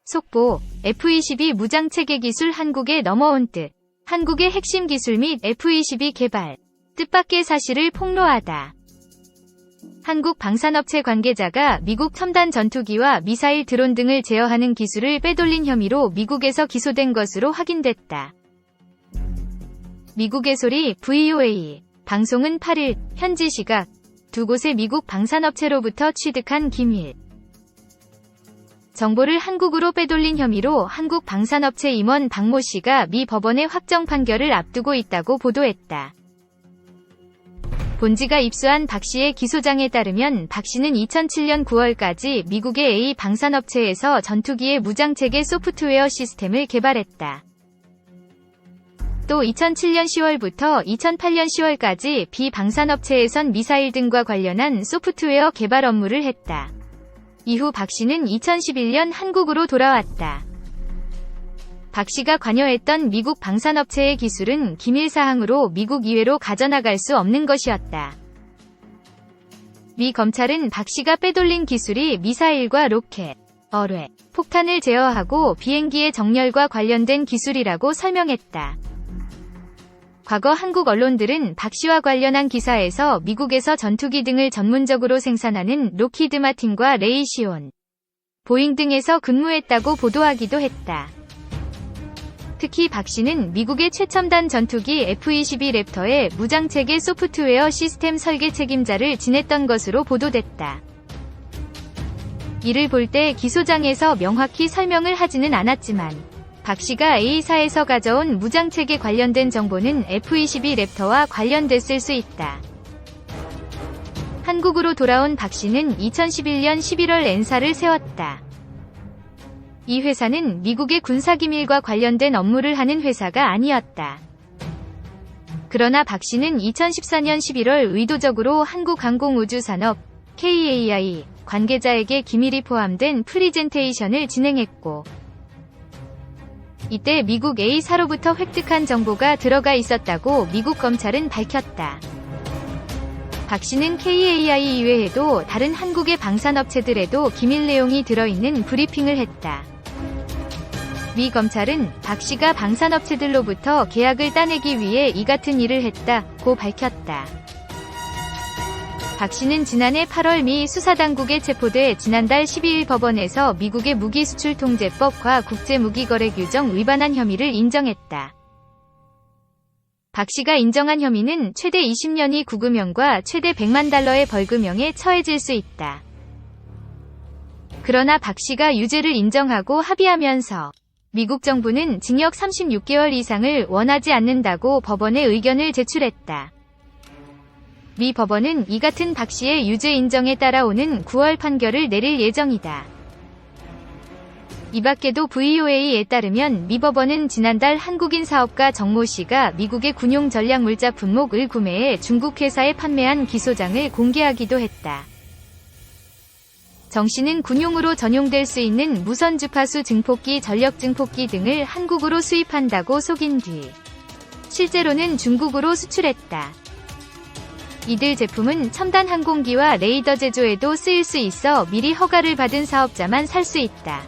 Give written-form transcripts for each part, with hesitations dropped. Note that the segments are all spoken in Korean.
속보, F-22 무장체계 기술 한국에 넘어온 뜻. 한국의 핵심 기술 및 F-22 개발, 뜻밖의 사실을 폭로하다. 한국 방산업체 관계자가 미국 첨단 전투기와 미사일 드론 등을 제어하는 기술을 빼돌린 혐의로 미국에서 기소된 것으로 확인됐다. 미국의 소리 VOA 방송은 8일 현지 시각 두 곳의 미국 방산업체로부터 취득한 기밀 정보를 한국으로 빼돌린 혐의로 한국 방산업체 임원 박모 씨가 미 법원의 확정 판결을 앞두고 있다고 보도했다. 본지가 입수한 박 씨의 기소장에 따르면 박 씨는 2007년 9월까지 미국의 A 방산업체에서 전투기의 무장체계 소프트웨어 시스템을 개발했다. 또 2007년 10월부터 2008년 10월까지 B 방산업체에선 미사일 등과 관련한 소프트웨어 개발 업무를 했다. 이후 박 씨는 2011년 한국으로 돌아왔다. 박 씨가 관여했던 미국 방산업체의 기술은 기밀사항으로 미국 이외로 가져나갈 수 없는 것이었다. 미 검찰은 박 씨가 빼돌린 기술이 미사일과 로켓, 어뢰, 폭탄을 제어하고 비행기의 정렬과 관련된 기술이라고 설명했다. 과거 한국 언론들은 박 씨와 관련한 기사에서 미국에서 전투기 등을 전문적으로 생산하는 록히드 마틴과 레이시온, 보잉 등에서 근무했다고 보도하기도 했다. 특히 박 씨는 미국의 최첨단 전투기 F-22 랩터의 무장체계 소프트웨어 시스템 설계 책임자를 지냈던 것으로 보도됐다. 이를 볼 때 기소장에서 명확히 설명을 하지는 않았지만 박 씨가 A사에서 가져온 무장체계 관련된 정보는 F-22 랩터와 관련됐을 수 있다. 한국으로 돌아온 박 씨는 2011년 11월 N사를 세웠다. 이 회사는 미국의 군사기밀과 관련된 업무를 하는 회사가 아니었다. 그러나 박 씨는 2014년 11월 의도적으로 한국항공우주산업 KAI 관계자에게 기밀이 포함된 프리젠테이션을 진행했고 이때 미국 A사로부터 획득한 정보가 들어가 있었다고 미국 검찰은 밝혔다. 박 씨는 KAI 이외에도 다른 한국의 방산업체들에도 기밀 내용이 들어있는 브리핑을 했다. 미 검찰은 박 씨가 방산업체들로부터 계약을 따내기 위해 이 같은 일을 했다고 밝혔다. 박 씨는 지난해 8월 미 수사당국에 체포돼 지난달 12일 법원에서 미국의 무기수출통제법과 국제무기거래규정 위반한 혐의를 인정했다. 박 씨가 인정한 혐의는 최대 20년이 구금형과 최대 $100만 벌금형에 처해질 수 있다. 그러나 박 씨가 유죄를 인정하고 합의하면서 미국 정부는 징역 36개월 이상을 원하지 않는다고 법원에 의견을 제출했다. 미 법원은 이 같은 박 씨의 유죄 인정에 따라오는 9월 판결을 내릴 예정이다. 이 밖에도 VOA에 따르면 미 법원은 지난달 한국인 사업가 정모 씨가 미국의 군용 전략물자 품목을 구매해 중국 회사에 판매한 기소장을 공개하기도 했다. 정 씨는 군용으로 전용될 수 있는 무선 주파수 증폭기, 전력 증폭기 등을 한국으로 수입한다고 속인 뒤 실제로는 중국으로 수출했다. 이들 제품은 첨단 항공기와 레이더 제조에도 쓰일 수 있어 미리 허가를 받은 사업자만 살 수 있다.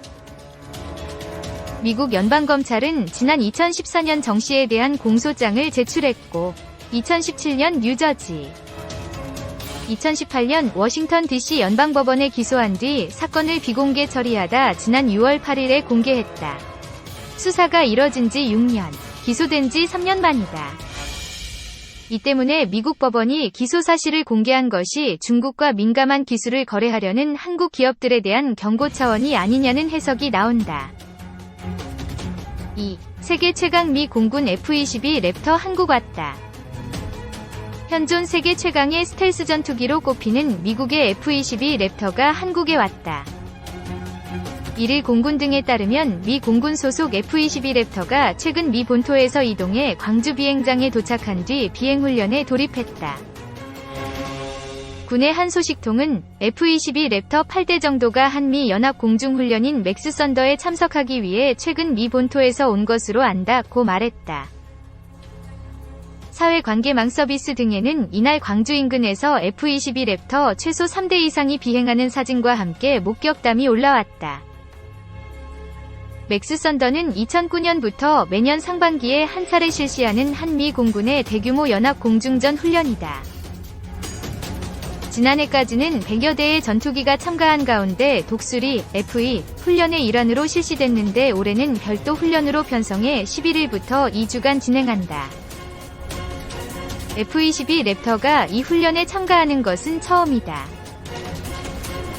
미국 연방검찰은 지난 2014년 정 씨에 대한 공소장을 제출했고 2017년 뉴저지, 2018년 워싱턴 DC 연방법원에 기소한 뒤 사건을 비공개 처리하다 지난 6월 8일에 공개했다. 수사가 이뤄진 지 6년, 기소된 지 3년 만이다. 이 때문에 미국 법원이 기소 사실을 공개한 것이 중국과 민감한 기술을 거래하려는 한국 기업들에 대한 경고 차원이 아니냐는 해석이 나온다. 2. 세계 최강 미 공군 F-22 랩터 한국 왔다. 현존 세계 최강의 스텔스 전투기로 꼽히는 미국의 F-22 랩터가 한국에 왔다. 이를 공군 등에 따르면 미 공군 소속 F-22 랩터가 최근 미 본토에서 이동해 광주 비행장에 도착한 뒤 비행훈련에 돌입했다. 군의 한 소식통은 F-22 랩터 8대 정도가 한미 연합 공중훈련인 맥스 썬더에 참석하기 위해 최근 미 본토에서 온 것으로 안다고 말했다. 사회관계망 서비스 등에는 이날 광주 인근에서 F-22 랩터 최소 3대 이상이 비행하는 사진과 함께 목격담이 올라왔다. 맥스 썬더는 2009년부터 매년 상반기에 한 차례 실시하는 한미 공군의 대규모 연합 공중전 훈련이다. 지난해까지는 100여 대의 전투기가 참가한 가운데 독수리, FE 훈련의 일환으로 실시됐는데 올해는 별도 훈련으로 편성해 11일부터 2주간 진행한다. F-22 랩터가 이 훈련에 참가하는 것은 처음이다.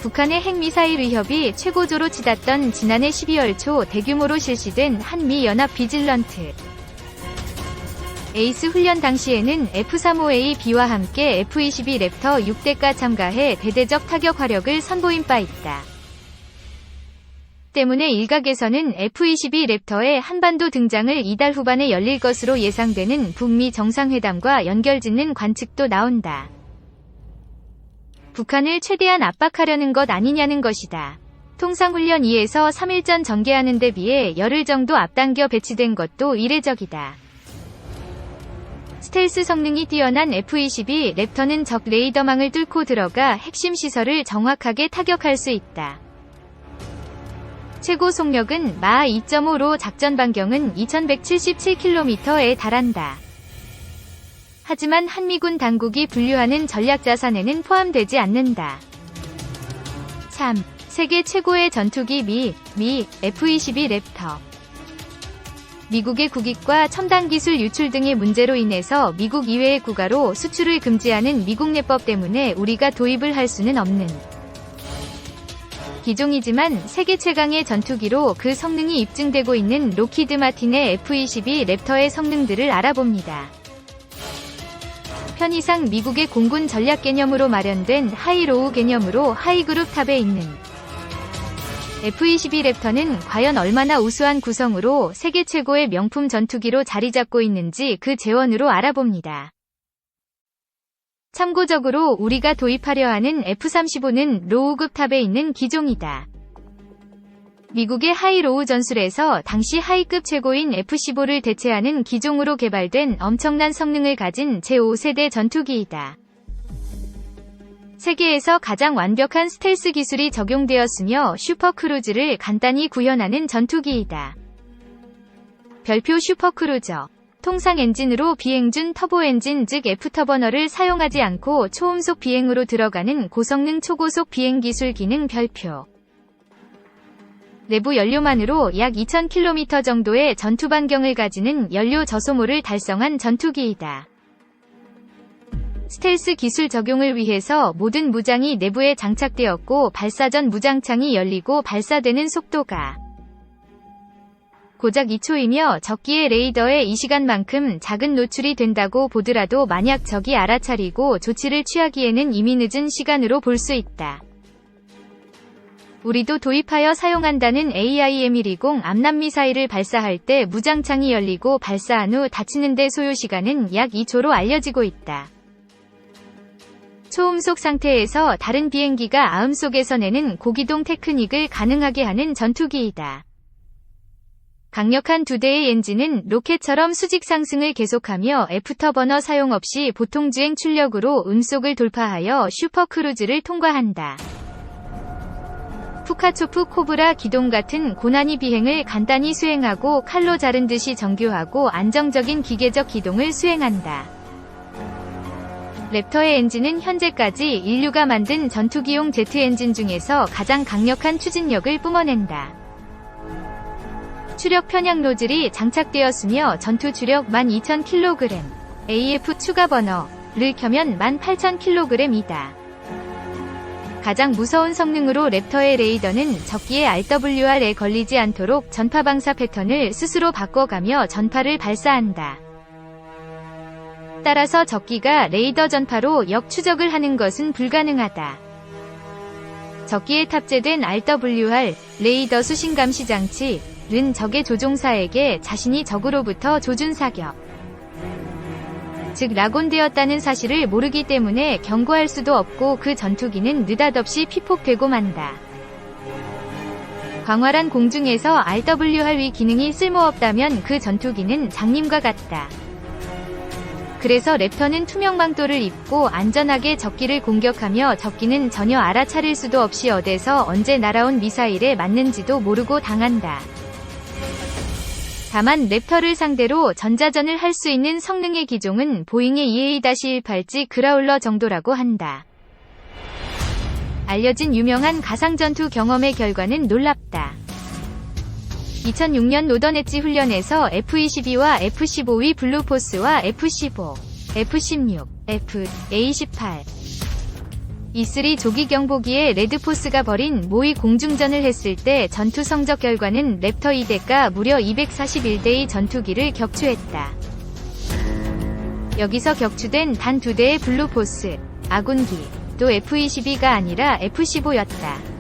북한의 핵미사일 위협이 최고조로 치닫던 지난해 12월 초 대규모로 실시된 한미연합 비질런트 에이스 훈련 당시에는 F-35A/B와 함께 F-22 랩터 6대가 참가해 대대적 타격 화력을 선보인 바 있다. 때문에 일각에서는 F-22 랩터의 한반도 등장을 이달 후반에 열릴 것으로 예상되는 북미 정상회담과 연결짓는 관측도 나온다. 북한을 최대한 압박하려는 것 아니냐는 것이다. 통상훈련 2에서 3일 전 전개하는 데 비해 열흘 정도 앞당겨 배치된 것도 이례적이다. 스텔스 성능이 뛰어난 F-22 랩터는 적 레이더망을 뚫고 들어가 핵심 시설을 정확하게 타격할 수 있다. 최고 속력은 마하 2.5로 작전 반경은 2177km에 달한다. 하지만 한미군 당국이 분류하는 전략자산에는 포함되지 않는다. 3. 세계 최고의 전투기 미 F-22 랩터. 미국의 국익과 첨단 기술 유출 등의 문제로 인해서 미국 이외의 국가로 수출을 금지하는 미국 내법 때문에 우리가 도입을 할 수는 없는 기종이지만 세계 최강의 전투기로 그 성능이 입증되고 있는 록히드 마틴의 F-22 랩터의 성능들을 알아봅니다. 편의상 미국의 공군 전략 개념으로 마련된 하이로우 개념으로 하이그룹 탑에 있는 F-22 랩터는 과연 얼마나 우수한 구성으로 세계 최고의 명품 전투기로 자리잡고 있는지 그 재원으로 알아봅니다. 참고적으로 우리가 도입하려 하는 F-35는 로우급 탑에 있는 기종이다. 미국의 하이로우 전술에서 당시 하이급 최고인 F-15를 대체하는 기종으로 개발된 엄청난 성능을 가진 제5세대 전투기이다. 세계에서 가장 완벽한 스텔스 기술이 적용되었으며 슈퍼크루즈를 간단히 구현하는 전투기이다. 별표 슈퍼크루저. 통상 엔진으로 비행 중 터보 엔진 즉 F터버너를 사용하지 않고 초음속 비행으로 들어가는 고성능 초고속 비행 기술 기능 별표. 내부 연료만으로 약 2000km 정도의 전투 반경을 가지는 연료 저소모를 달성한 전투기이다. 스텔스 기술 적용을 위해서 모든 무장이 내부에 장착되었고 발사 전 무장창이 열리고 발사되는 속도가 고작 2초이며 적기의 레이더에 이 시간만큼 작은 노출이 된다고 보더라도 만약 적이 알아차리고 조치를 취하기에는 이미 늦은 시간으로 볼 수 있다. 우리도 도입하여 사용한다는 AIM-120 암람미사일을 발사할 때 무장창이 열리고 발사한 후 닫히는 데 소요시간은 약 2초로 알려지고 있다. 초음속 상태에서 다른 비행기가 아음 속에서 내는 고기동 테크닉을 가능하게 하는 전투기이다. 강력한 두 대의 엔진은 로켓처럼 수직 상승을 계속하며 F터버너 사용 없이 보통 주행 출력으로 음속을 돌파하여 슈퍼크루즈를 통과한다. 푸카초프 코브라 기동 같은 고난이 비행을 간단히 수행하고 칼로 자른 듯이 정교하고 안정적인 기계적 기동을 수행한다. 랩터의 엔진은 현재까지 인류가 만든 전투기용 제트 엔진 중에서 가장 강력한 추진력을 뿜어낸다. 추력 편향 노즐이 장착되었으며 전투 주력 12,000kg, AF 추가 버너를 켜면 18,000kg이다. 가장 무서운 성능으로 랩터의 레이더는 적기의 RWR에 걸리지 않도록 전파 방사 패턴을 스스로 바꿔가며 전파를 발사한다. 따라서 적기가 레이더 전파로 역추적을 하는 것은 불가능하다. 적기에 탑재된 RWR, 레이더 수신 감시 장치는 적의 조종사에게 자신이 적으로부터 조준 사격, 즉 낙온되었다는 사실을 모르기 때문에 경고할 수도 없고 그 전투기는 느닷없이 피폭되고 만다. 광활한 공중에서 RWR 위 기능이 쓸모없다면 그 전투기는 장님과 같다. 그래서 랩터는 투명망토를 입고 안전하게 적기를 공격하며 적기는 전혀 알아차릴 수도 없이 어디서 언제 날아온 미사일에 맞는지도 모르고 당한다. 다만 랩터를 상대로 전자전을 할 수 있는 성능의 기종은 보잉의 EA-18G 그라울러 정도라고 한다. 알려진 유명한 가상전투 경험의 결과는 놀랍다. 2006년 노던 엣지 훈련에서 F-22와 F-15의 블루포스와 F-15, F-16, A-18, E-3 조기 경보기에 레드포스가 벌인 모의 공중전을 했을 때 전투 성적 결과는 랩터 2대가 무려 241대의 전투기를 격추했다. 여기서 격추된 단 2대의 블루포스, 아군기, 또 F-22가 아니라 F-15였다.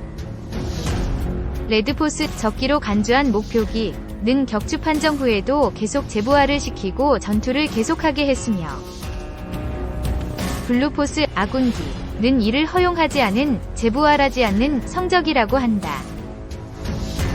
레드포스 적기로 간주한 목표기는 격추 판정 후에도 계속 재부하를 시키고 전투를 계속하게 했으며 블루포스, 아군기는 이를 허용하지 않은 재부활하지 않는 성적이라고 한다.